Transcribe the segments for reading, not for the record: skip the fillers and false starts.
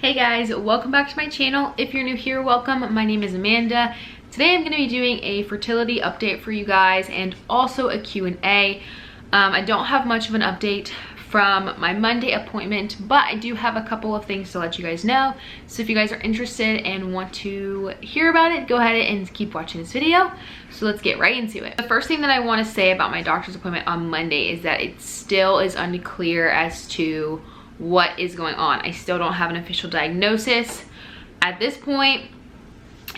Hey guys, welcome back to my channel. If you're new here, welcome. My name is Amanda. Today I'm going to be doing a fertility update for you guys and also a Q&A. I don't have much of an update from my Monday appointment, but I do have a couple of things to let you guys know. So if you guys are interested and want to hear about it, go ahead and keep watching this video. So let's get right into it. The first thing that I want to say about my doctor's appointment on Monday is that it still is unclear as to what is going on. I still don't have an official diagnosis. At this point,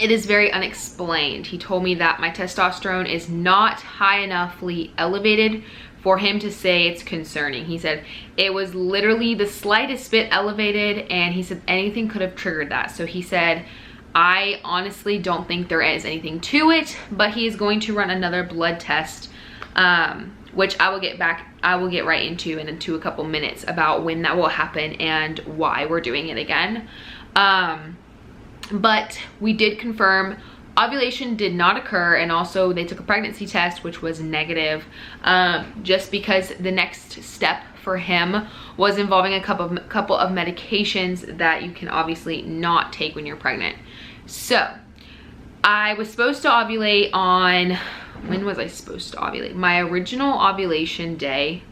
it is very unexplained. He told me that my testosterone is not high enoughly elevated for him to say it's concerning. He said it was literally the slightest bit elevated, and he said anything could have triggered that. So he said, I honestly don't think there is anything to it, but he is going to run another blood test, which I will get right into in a couple minutes about when that will happen and why we're doing it again. But we did confirm ovulation did not occur, and also they took a pregnancy test which was negative, just because the next step for him was involving a couple of medications that you can obviously not take when you're pregnant. So I was supposed to ovulate on, when was I supposed to ovulate? My original ovulation day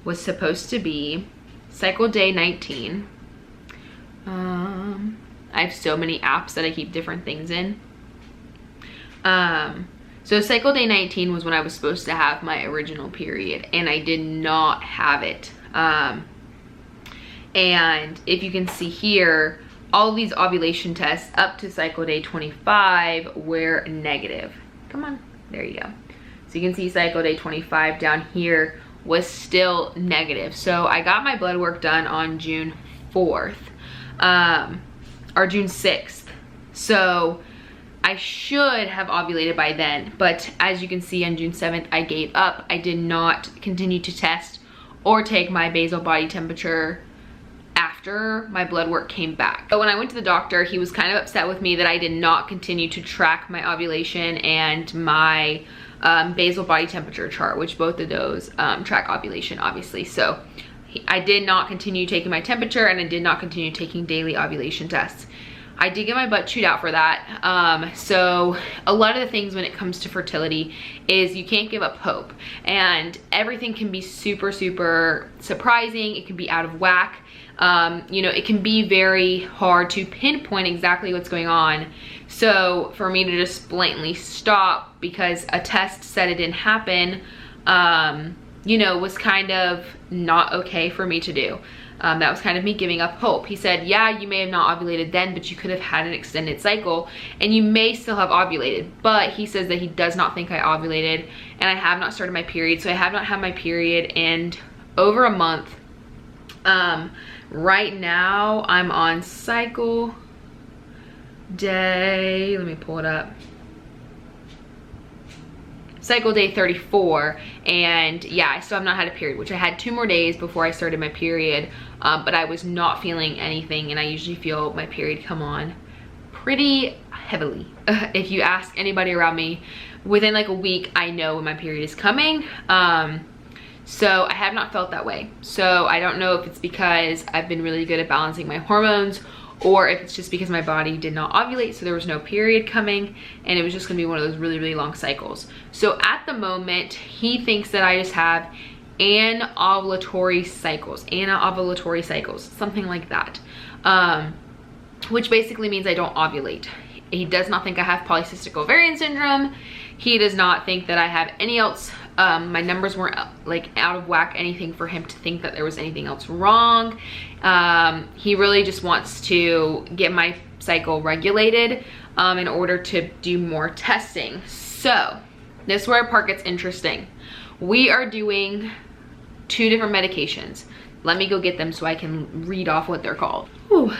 was supposed to be cycle day 19. I have so many apps that I keep different things in. So cycle day 19 was when I was supposed to have my original period, and I did not have it. And if you can see here, all of these ovulation tests up to cycle day 25 were negative. Come on, there you go. So you can see cycle day 25 down here was still negative. So I got my blood work done on June 4th, or June 6th. So I should have ovulated by then, but as you can see on June 7th, I gave up. I did not continue to test or take my basal body temperature after my blood work came back. But when I went to the doctor, he was kind of upset with me that I did not continue to track my ovulation and my basal body temperature chart, which both of those track ovulation, obviously. So I did not continue taking my temperature, and I did not continue taking daily ovulation tests. I did get my butt chewed out for that. So a lot of the things when it comes to fertility is you can't give up hope, and everything can be super surprising. It can be out of whack. You know, it can be very hard to pinpoint exactly what's going on. So for me to just blatantly stop because a test said it didn't happen, you know, was kind of not okay for me to do. That was kind of me giving up hope. He said, yeah, you may have not ovulated then, but you could have had an extended cycle and you may still have ovulated. But he says that he does not think I ovulated, and I have not started my period. So I have not had my period in over a month. Right now I'm on cycle day, let me pull it up, cycle day 34, and yeah, I still have not had a period, which I had 2 more days before I started my period, but I was not feeling anything, and I usually feel my period come on pretty heavily. If you ask anybody around me, within like a week I know when my period is coming. So I have not felt that way. So I don't know if it's because I've been really good at balancing my hormones, or if it's just because my body did not ovulate, so there was no period coming, and it was just gonna be one of those really long cycles. So at the moment, he thinks that I just have anovulatory cycles, something like that, which basically means I don't ovulate. He does not think I have polycystic ovarian syndrome. He does not think that I have any else. My numbers weren't like out of whack, anything for him to think that there was anything else wrong. He really just wants to get my cycle regulated in order to do more testing. So this is where our part gets interesting. We are doing 2 different medications. Let me go get them so I can read off what they're called. Whew.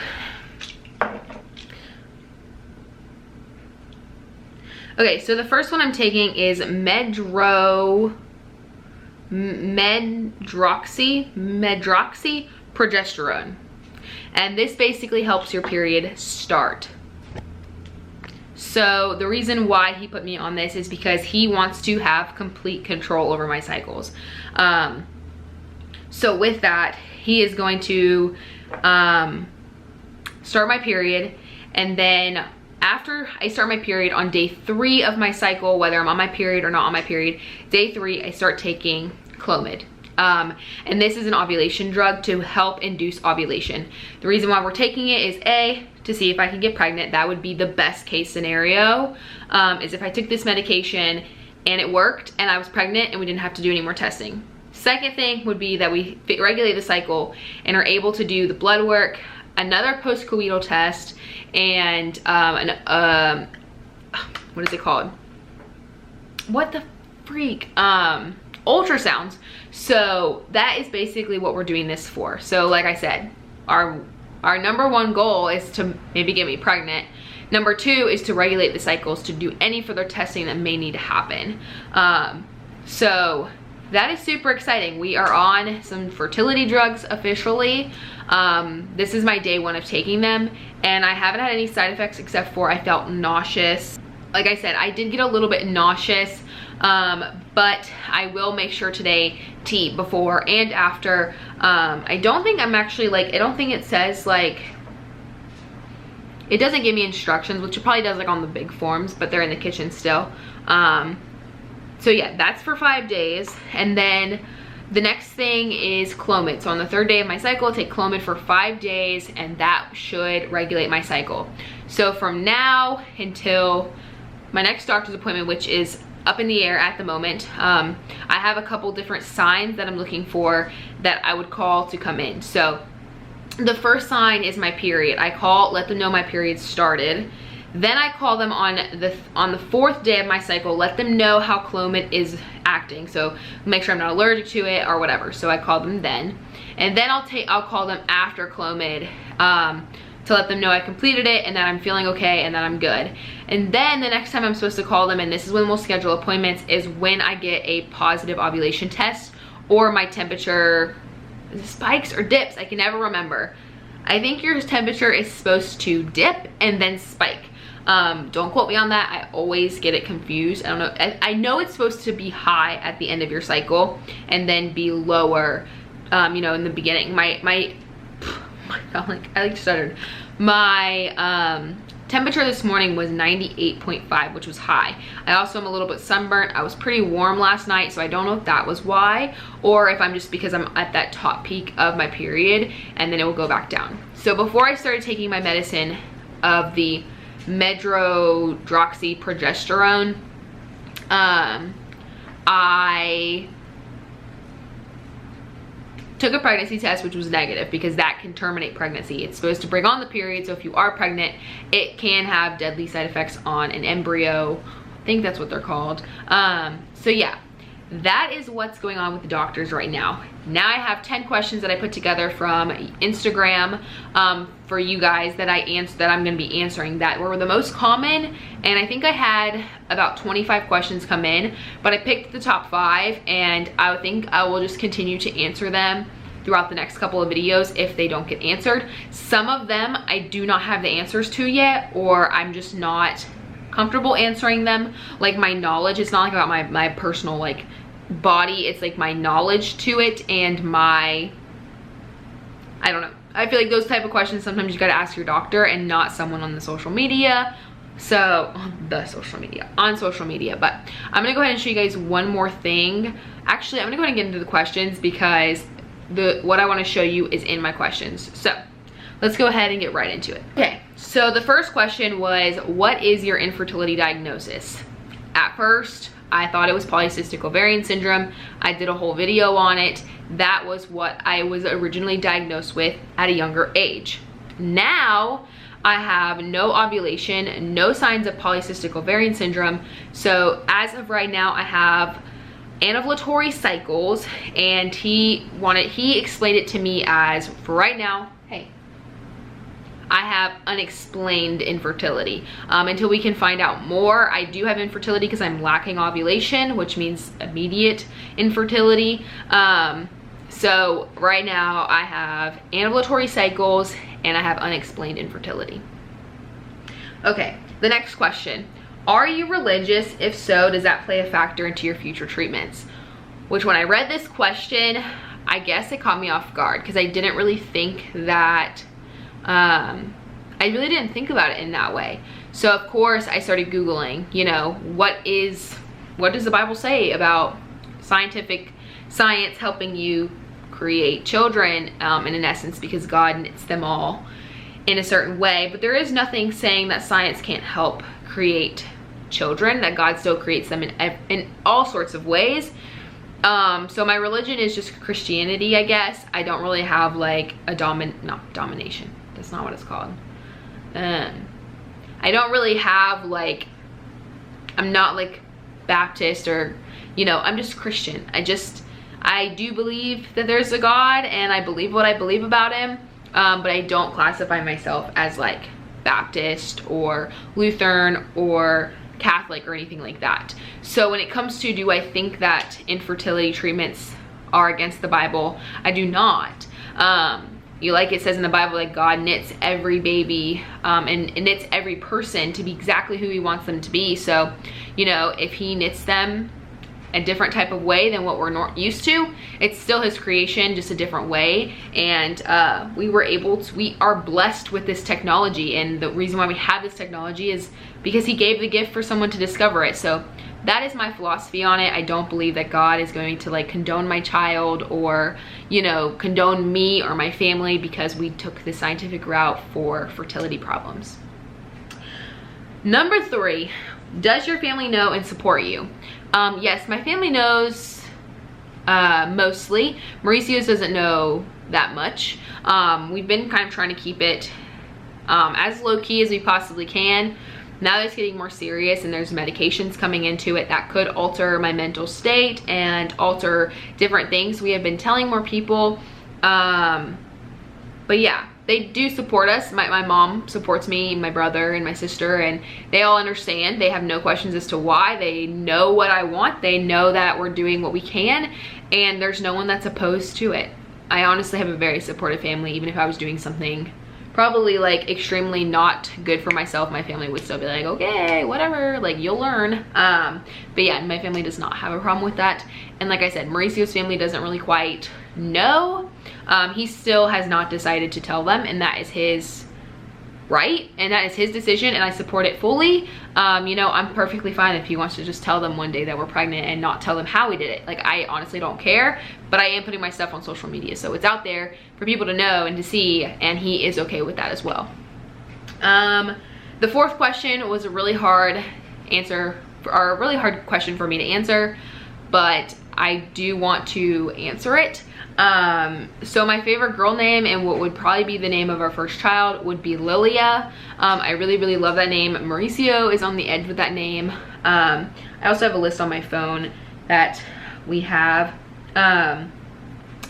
Okay, so the first one I'm taking is medroxyprogesterone. And this basically helps your period start. So the reason why he put me on this is because he wants to have complete control over my cycles. So with that, he is going to start my period, and then after I start my period on day 3 of my cycle, whether I'm on my period or not on my period, day 3, I start taking Clomid. And this is an ovulation drug to help induce ovulation. The reason why we're taking it is A, to see if I can get pregnant. That would be the best case scenario, is if I took this medication and it worked and I was pregnant and we didn't have to do any more testing. Second thing would be that we regulate the cycle and are able to do the blood work, another postcoital test, and what is it called? What the freak? Ultrasounds. So that is basically what we're doing this for. So like I said, our number 1 goal is to maybe get me pregnant. Number 2 is to regulate the cycles, to do any further testing that may need to happen. So that is super exciting. We are on some fertility drugs officially. This is my day 1 of taking them, and I haven't had any side effects except for I felt nauseous. Like I said, I did get a little bit nauseous, but I will make sure today to eat before and after. I don't think I'm actually like, I don't think it says like, it doesn't give me instructions, which it probably does like on the big forms, but they're in the kitchen still. So yeah, that's for 5 days. And then the next thing is Clomid. So on the 3rd day of my cycle, I'll take Clomid for 5 days, and that should regulate my cycle. So from now until my next doctor's appointment, which is up in the air at the moment, I have a couple different signs that I'm looking for that I would call to come in. So the first sign is my period. I call, let them know my period started. Then I call them on the 4th day of my cycle, let them know how Clomid is acting. So make sure I'm not allergic to it or whatever. So I call them then. And then I'll call them after Clomid to let them know I completed it and that I'm feeling okay and that I'm good. And then the next time I'm supposed to call them, and this is when we'll schedule appointments, is when I get a positive ovulation test or my temperature spikes or dips. I can never remember. I think your temperature is supposed to dip and then spike. Don't quote me on that. I always get it confused. I don't know. I know it's supposed to be high at the end of your cycle and then be lower, you know, in the beginning. I stuttered. My temperature this morning was 98.5, which was high. I also am a little bit sunburnt. I was pretty warm last night, so I don't know if that was why, or if I'm just because I'm at that top peak of my period, and then it will go back down. So before I started taking my medicine of the medroxyprogesterone, I took a pregnancy test, which was negative, because that can terminate pregnancy. It's supposed to bring on the period, so if you are pregnant, it can have deadly side effects on an embryo. I think that's what they're called. So yeah, that is what's going on with the doctors right now. Now I have 10 questions that I put together from Instagram for you guys that I'm gonna be answering that were the most common, and I think I had about 25 questions come in, but I picked the top 5, and I think I will just continue to answer them throughout the next couple of videos if they don't get answered. Some of them I do not have the answers to yet, or I'm just not comfortable answering them. Like my knowledge, it's not like about my personal like body, it's like my knowledge to it and my, I don't know. I feel like those type of questions sometimes you gotta ask your doctor and not someone on the social media. So on social media, but I'm gonna go ahead and show you guys one more thing. Actually, I'm gonna go ahead and get into the questions because what I want to show you is in my questions. So let's go ahead and get right into it. Okay, so the first question was, what is your infertility diagnosis? At first, I thought it was polycystic ovarian syndrome. I did a whole video on it. That was what I was originally diagnosed with at a younger age. Now, I have no ovulation, no signs of polycystic ovarian syndrome. So as of right now, I have anovulatory cycles, and he explained it to me as, for right now, hey, I have unexplained infertility. Until we can find out more, I do have infertility because I'm lacking ovulation, which means immediate infertility. So right now I have anovulatory cycles and I have unexplained infertility. Okay, the next question. Are you religious? If so, does that play a factor into your future treatments? Which, when I read this question, I guess it caught me off guard because I didn't really think that I really didn't think about it in that way. So of course I started Googling, you know, what does the Bible say about science helping you create children, and in essence, because God knits them all in a certain way. But there is nothing saying that science can't help create children, that God still creates them in all sorts of ways. So my religion is just Christianity, I guess. I don't really have like a domination. That's not what it's called. I don't really have like, I'm not like Baptist or, you know, I'm just Christian. I do believe that there's a God, and I believe what I believe about him. But I don't classify myself as like Baptist or Lutheran or Catholic or anything like that. So when it comes to, do I think that infertility treatments are against the Bible? I do not. Like it says in the Bible, like God knits every baby and knits every person to be exactly who he wants them to be. So, you know, if he knits them a different type of way than what we're not used to, it's still his creation, just a different way. And we are blessed with this technology, and the reason why we have this technology is because he gave the gift for someone to discover it. So that is my philosophy on it. I don't believe that God is going to like condone my child or, you know, condone me or my family because we took the scientific route for fertility problems. Number 3, does your family know and support you? Yes, my family knows mostly. Mauricio's doesn't know that much. We've been kind of trying to keep it as low-key as we possibly can. Now that it's getting more serious and there's medications coming into it that could alter my mental state and alter different things, we have been telling more people. But yeah, they do support us. My mom supports me, my brother and my sister, and they all understand. They have no questions as to why. They know what I want. They know that we're doing what we can, and there's no one that's opposed to it. I honestly have a very supportive family. Even if I was doing something probably like extremely not good for myself, my family would still be like, okay, whatever, like you'll learn. But yeah, my family does not have a problem with that. And like I said, Mauricio's family doesn't really quite know. He still has not decided to tell them, and that is his right, and that is his decision, and I support it fully. You know, I'm perfectly fine if he wants to just tell them one day that we're pregnant and not tell them how we did it. Like, I honestly don't care, but I am putting my stuff on social media, so it's out there for people to know and to see, and he is okay with that as well. The 4th question was a really hard question for me to answer, but I do want to answer it. So my favorite girl name, and what would probably be the name of our first child, would be Lilia. I really love that name. Mauricio is on the edge with that name. I also have a list on my phone that we have, and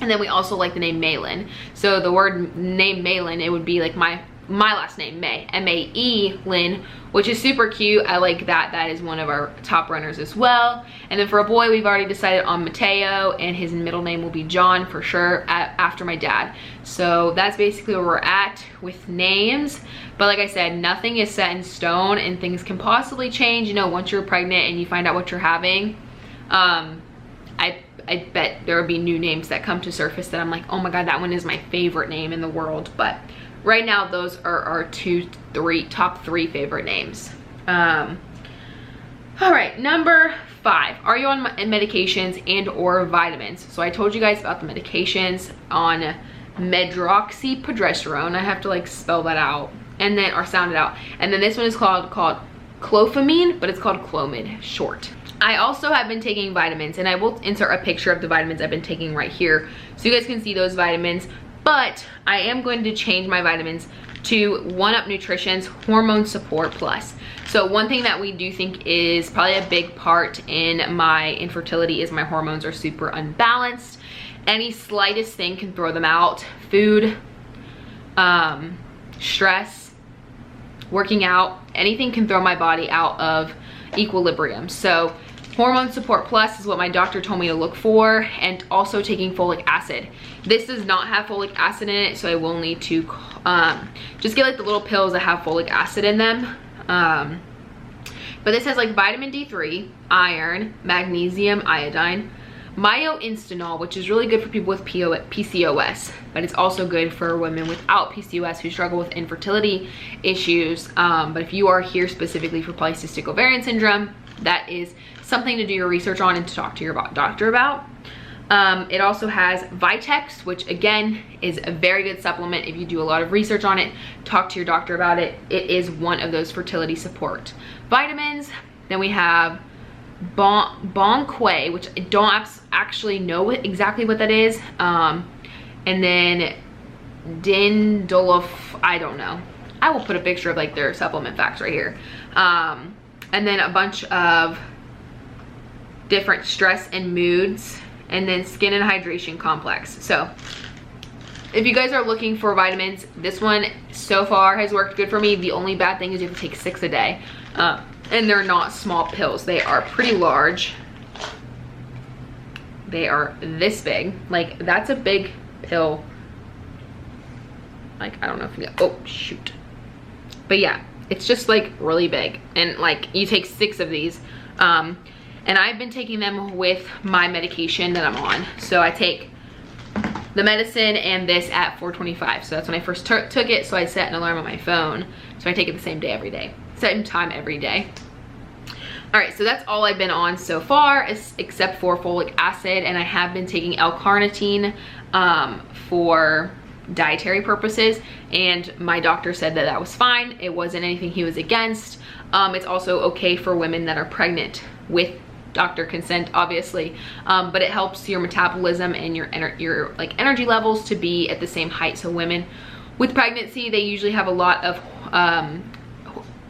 then we also like the name Malin. So the word name Malin, it would be like my last name, May, M-A-E, Lynn, which is super cute. I like that. That is one of our top runners as well. And then for a boy, we've already decided on Mateo, and his middle name will be John for sure, after my dad. So that's basically where we're at with names. But like I said, nothing is set in stone, and things can possibly change, you know, once you're pregnant and you find out what you're having. I bet there will be new names that come to surface that I'm like, oh my God, that one is my favorite name in the world. But right now, those are our top three favorite names. All right, number 5. Are you on medications and or vitamins? So I told you guys about the medications on medroxyprogesterone. I have to like spell that out and then, or sound it out. And then this one is called clofamine, but it's called Clomid short. I also have been taking vitamins, and I will insert a picture of the vitamins I've been taking right here so you guys can see those vitamins. But I am going to change my vitamins to 1UP Nutrition's Hormone Support Plus. So one thing that we do think is probably a big part in my infertility is my hormones are super unbalanced. Any slightest thing can throw them out. Food, stress, working out, anything can throw my body out of equilibrium. So Hormone Support Plus is what my doctor told me to look for, and also taking folic acid. This does not have folic acid in it, so I will need to just get like the little pills that have folic acid in them. But this has like vitamin D3, iron, magnesium, iodine, myoinstanol, which is really good for people with PCOS, but it's also good for women without PCOS who struggle with infertility issues. But if you are here specifically for polycystic ovarian syndrome, that is something to do your research on and to talk to your doctor about. It also has Vitex, which again is a very good supplement. If you do a lot of research on it, talk to your doctor about it. It is one of those fertility support vitamins. Then we have Bonquay, which I don't actually know exactly what that is. And then Dindolof, I don't know. I will put a picture of like their supplement facts right here. And then a bunch of different stress and moods, and then skin and hydration complex. So if you guys are looking for vitamins, this one so far has worked good for me. The only bad thing is you have to take 6 a day. And they're not small pills. They are pretty large. They are this big. Like, that's a big pill. Like, I don't know if you get, oh shoot. But yeah, it's just like really big. And like, you take 6 of these. And I've been taking them with my medication that I'm on. So I take the medicine and this at 4:25. So that's when I first took it. So I set an alarm on my phone. So I take it the same day every day. Same time every day. All right, so that's all I've been on so far, except for folic acid. And I have been taking L-carnitine for dietary purposes. And my doctor said that that was fine. It wasn't anything he was against. It's also okay for women that are pregnant with doctor consent, obviously, but it helps your metabolism and your like energy levels to be at the same height. So women with pregnancy, they usually have a lot of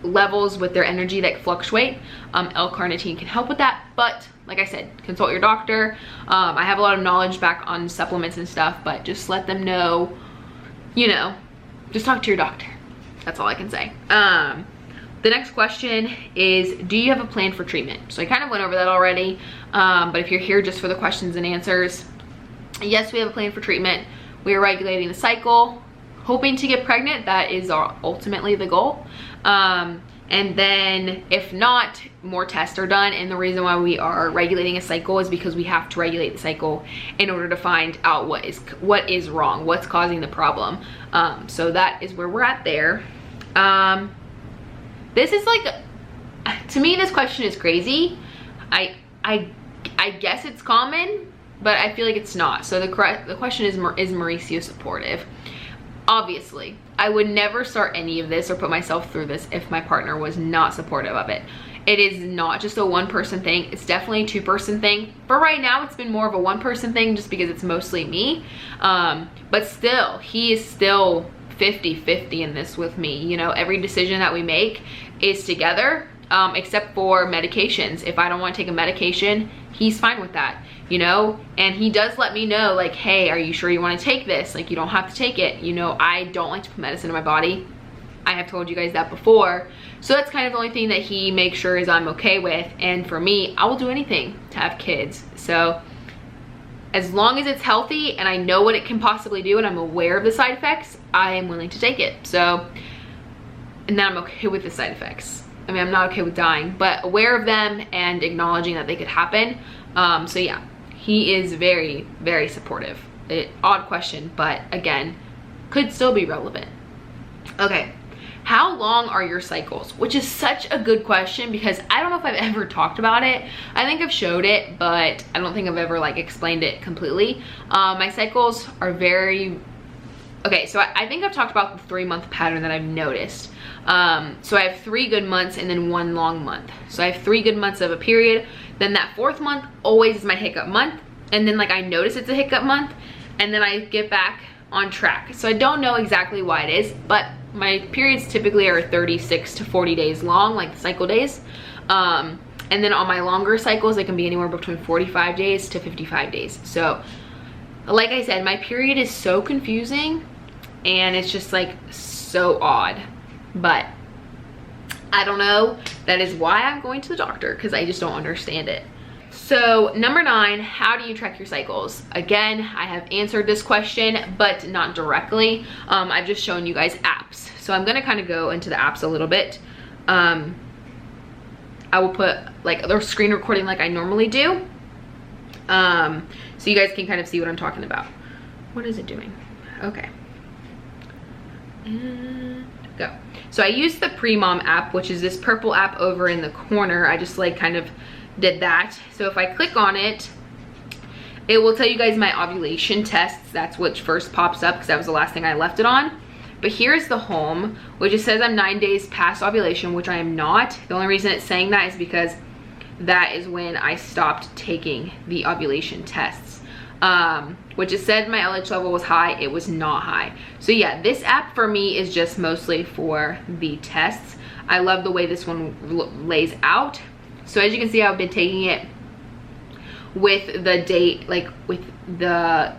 levels with their energy that fluctuate. L-carnitine can help with that, but like I said, consult your doctor. I have a lot of knowledge back on supplements and stuff, but just let them know, you know, just talk to your doctor. That's all I can say. The next question is, do you have a plan for treatment? So I kind of went over that already, but if you're here just for the questions and answers, yes, we have a plan for treatment. We are regulating the cycle, hoping to get pregnant. That is ultimately the goal. And then if not, more tests are done. And the reason why we are regulating a cycle is because we have to regulate the cycle in order to find out what is wrong, what's causing the problem. So that is where we're at there. This is like, to me, this question is crazy. I guess it's common, but I feel like it's not. So the question is Mauricio supportive? Obviously, I would never start any of this or put myself through this if my partner was not supportive of it. It is not just a 1-person thing. It's definitely a 2-person thing. For right now, it's been more of a 1-person thing just because it's mostly me. But still, he is still 50-50 in this with me. You know, every decision that we make is together, except for medications. If I don't want to take a medication, he's fine with that, you know? And he does let me know, like, hey, are you sure you want to take this? Like, you don't have to take it. You know, I don't like to put medicine in my body. I have told you guys that before. So that's kind of the only thing that he makes sure is I'm okay with. And for me, I will do anything to have kids. So as long as it's healthy and I know what it can possibly do and I'm aware of the side effects, I am willing to take it. So, and then I'm okay with the side effects. I mean, I'm not okay with dying, but aware of them and acknowledging that they could happen. So yeah, he is very, very supportive. Odd question, but again, could still be relevant. Okay, how long are your cycles? Which is such a good question because I don't know if I've ever talked about it. I think I've showed it, but I don't think I've ever like explained it completely. My cycles are very, okay, so I think I've talked about the 3-month pattern that I've noticed. So I have 3 good months and then 1 long month. So I have 3 good months of a period. Then that 4th month always is my hiccup month. And then like I notice it's a hiccup month and then I get back on track. So I don't know exactly why it is, but my periods typically are 36 to 40 days long, like the cycle days. And then on my longer cycles, it can be anywhere between 45 days to 55 days. So like I said, my period is so confusing and it's just like so odd, but I don't know. That is why I'm going to the doctor, because I just don't understand it. So number 9, how do you track your cycles? Again, I have answered this question, but not directly. I've just shown you guys apps. So I'm gonna kind of go into the apps a little bit. I will put like the screen recording like I normally do. So you guys can kind of see what I'm talking about. What is it doing? Okay. And go. So I used the Pre-Mom app, which is this purple app over in the corner. I just like kind of did that. So if I click on it, it will tell you guys my ovulation tests. That's what first pops up because that was the last thing I left it on. But here's the home, which it says I'm 9 days past ovulation, which I am not. The only reason it's saying that is because that is when I stopped taking the ovulation tests. Which it said my LH level was high. It was not high. So yeah, this app for me is just mostly for the tests. I love the way this one lays out. So as you can see, I've been taking it with the date, like with the,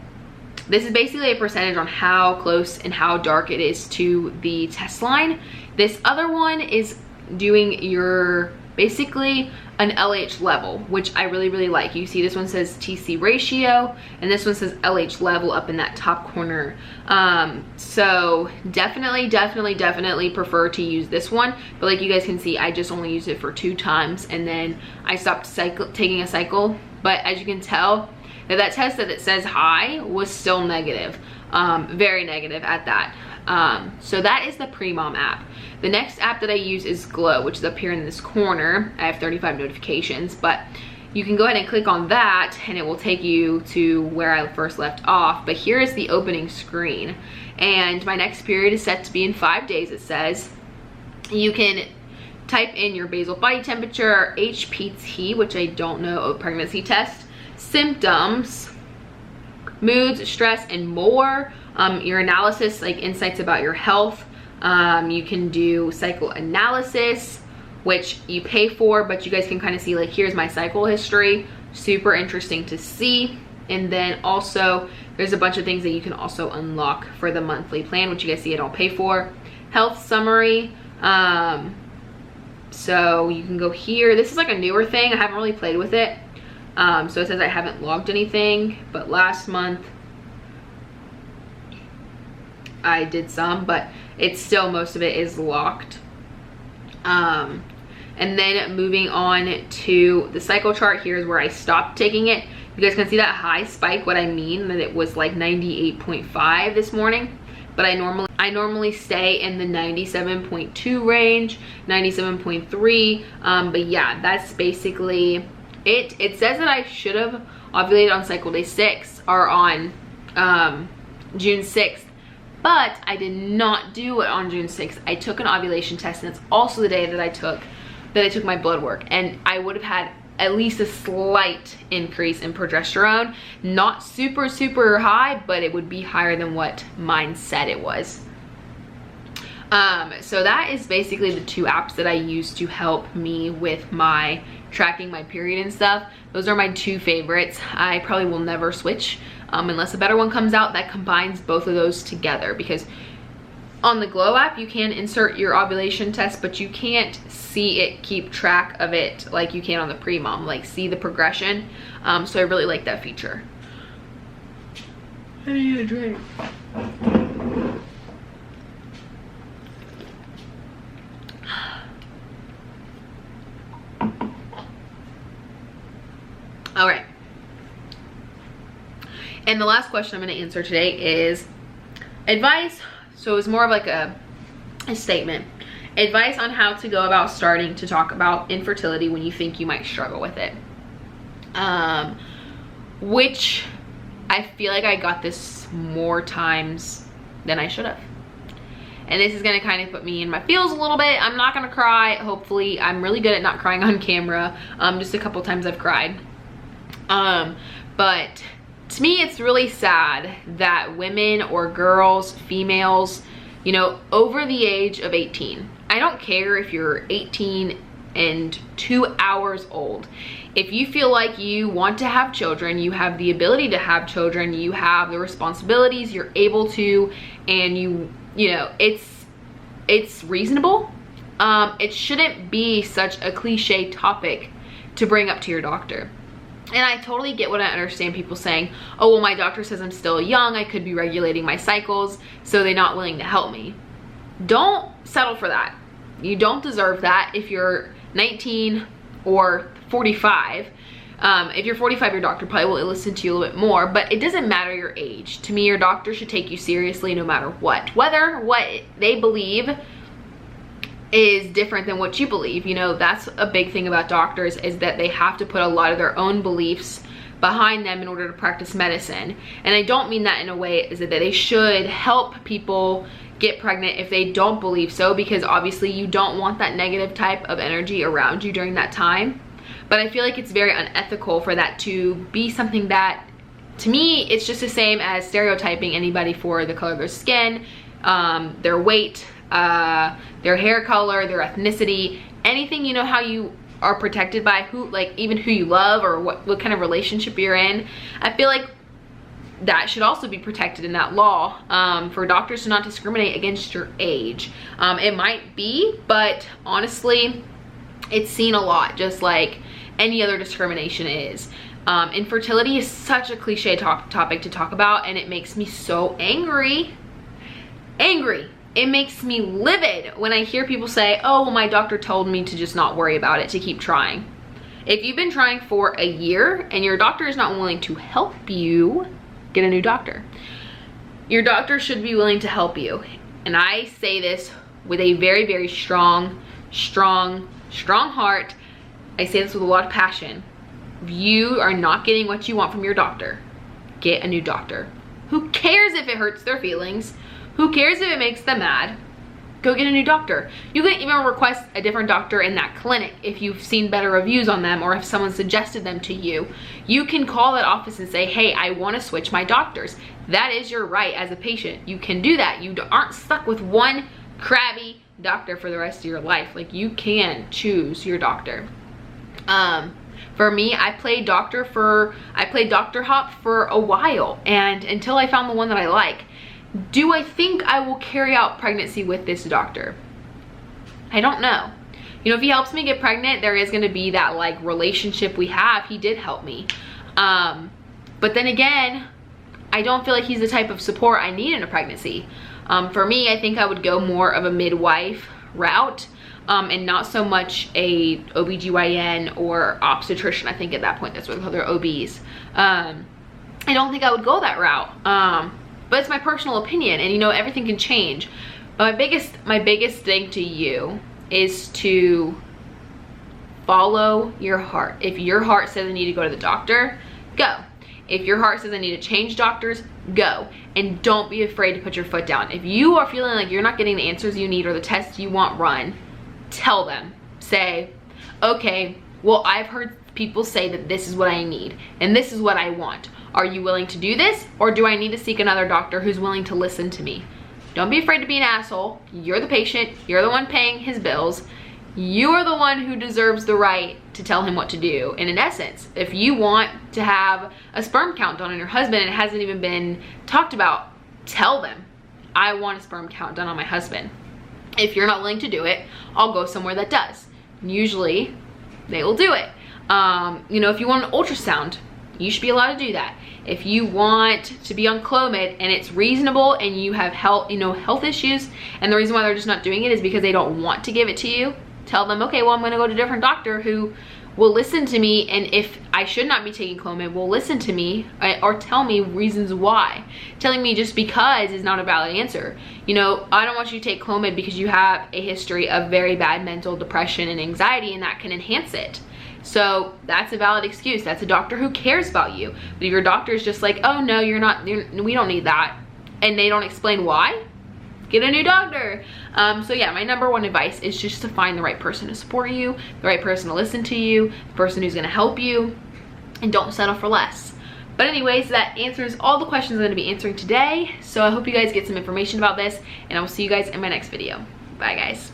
this is basically a percentage on how close and how dark it is to the test line. This other one is doing your, basically an LH level, which I really, really like. You see this one says TC ratio, and this one says LH level up in that top corner. So definitely prefer to use this one. But like you guys can see, I just only used it for 2 times, and then I stopped taking a cycle. But as you can tell, that test that it says high was still negative, very negative at that. So that is the Pre-Mom app. The next app that I use is Glow, which is up here in this corner. I have 35 notifications, but you can go ahead and click on that and it will take you to where I first left off. But here is the opening screen, and my next period is set to be in 5 days, it says. You can type in your basal body temperature, HPT, which I don't know, pregnancy test, symptoms, moods, stress, and more. Your analysis, like insights about your health. You can do cycle analysis, which you pay for, but you guys can kind of see, like, here's my cycle history. Super interesting to see. And then also there's a bunch of things that you can also unlock for the monthly plan, which you guys see I don't pay for. Health summary. So you can go here. This is like a newer thing. I haven't really played with it. So it says I haven't logged anything, but last month I did some, but it's still, most of it is locked. And then moving on to the cycle chart, here's where I stopped taking it. You guys can see that high spike, what I mean, that it was like 98.5 this morning, but I normally stay in the 97.2 range, 97.3. But yeah, that's basically it. It says that I should have ovulated on cycle day 6 or on June 6th. But I did not do it on June 6th. I took an ovulation test, and it's also the day that I took my blood work. And I would have had at least a slight increase in progesterone. Not super, super high, but it would be higher than what mine said it was. So that is basically the 2 apps that I use to help me with my tracking my period and stuff. Those are my 2 favorites. I probably will never switch unless a better one comes out that combines both of those together, because on the Glow app you can insert your ovulation test, but you can't see it, keep track of it like you can on the Pre-Mom, like see the progression. So I really like that feature. I need a drink. All right. And the last question I'm going to answer today is advice. So it's more of like a statement. Advice on how to go about starting to talk about infertility when you think you might struggle with it. Which I feel like I got this more times than I should have. And this is going to kind of put me in my feels a little bit. I'm not going to cry, hopefully. I'm really good at not crying on camera. Just a couple times I've cried. But to me, it's really sad that women or girls, females, you know, over the age of 18, I don't care if you're 18 and 2 hours old. If you feel like you want to have children, you have the ability to have children, you have the responsibilities, you're able to, and you know, it's reasonable. It shouldn't be such a cliche topic to bring up to your doctor. And I totally get what I understand people saying, oh, well, my doctor says I'm still young, I could be regulating my cycles, so they're not willing to help me. Don't settle for that. You don't deserve that if you're 19 or 45. If you're 45, your doctor probably will listen to you a little bit more, but it doesn't matter your age. To me, your doctor should take you seriously no matter what. Whether what they believe is different than what you believe. You know, that's a big thing about doctors, is that they have to put a lot of their own beliefs behind them in order to practice medicine. And I don't mean that in a way is that they should help people get pregnant if they don't believe so, because obviously you don't want that negative type of energy around you during that time. But I feel like it's very unethical for that to be something that, to me, it's just the same as stereotyping anybody for the color of their skin, their weight, their hair color, their ethnicity, anything, you know, how you are protected by who, like even who you love or what kind of relationship you're in. I feel like that should also be protected in that law, for doctors to not discriminate against your age. It might be, but honestly, it's seen a lot, just like any other discrimination is. Infertility is such a cliche topic to talk about, and it makes me so angry. It makes me livid when I hear people say, oh, well, my doctor told me to just not worry about it, to keep trying. If you've been trying for a year and your doctor is not willing to help you, get a new doctor. Your doctor should be willing to help you. And I say this with a very, very strong heart. I say this with a lot of passion. If you are not getting what you want from your doctor, get a new doctor. Who cares if it hurts their feelings? Who cares if it makes them mad? Go get a new doctor. You can even request a different doctor in that clinic if you've seen better reviews on them, or if someone suggested them to you. You can call that office and say, hey, I want to switch my doctors. That is your right as a patient. You can do that. You aren't stuck with one crabby doctor for the rest of your life. Like, you can choose your doctor. For me, I played doctor hop for a while, and until I found the one that I like. Do I think I will carry out pregnancy with this doctor? I don't know. You know, if he helps me get pregnant, there is going to be that like relationship we have. He did help me. But then again, I don't feel like he's the type of support I need in a pregnancy. For me, I think I would go more of a midwife route, and not so much a OBGYN or obstetrician. I think at that point, that's what they call their OBs. I don't think I would go that route. But it's my personal opinion, and you know, everything can change. But my biggest thing to you is to follow your heart. If your heart says I need to go to the doctor, go. If your heart says I need to change doctors, go. And don't be afraid to put your foot down. If you are feeling like you're not getting the answers you need or the tests you want run, tell them. Say, okay, well, I've heard people say that this is what I need and this is what I want. Are you willing to do this, or do I need to seek another doctor who's willing to listen to me? Don't be afraid to be an asshole. You're the patient. You're the one paying his bills. You are the one who deserves the right to tell him what to do. And in essence, if you want to have a sperm count done on your husband and it hasn't even been talked about, tell them, I want a sperm count done on my husband. If you're not willing to do it, I'll go somewhere that does. Usually, they will do it. You know, if you want an ultrasound, you should be allowed to do that. If you want to be on Clomid and it's reasonable and you have health issues, and the reason why they're just not doing it is because they don't want to give it to you, tell them, okay, well, I'm gonna go to a different doctor who will listen to me, and if I should not be taking Clomid, will listen to me or tell me reasons why. Telling me just because is not a valid answer. You know, I don't want you to take Clomid because you have a history of very bad mental depression and anxiety, and that can enhance it. So that's a valid excuse. That's a doctor who cares about you. But if your doctor is just like, oh no, we don't need that, and they don't explain why, get a new doctor. So yeah, my number one advice is just to find the right person to support you, the right person to listen to you, the person who's gonna help you, and don't settle for less. But anyways, that answers all the questions I'm gonna be answering today. So I hope you guys get some information about this, and I will see you guys in my next video. Bye guys.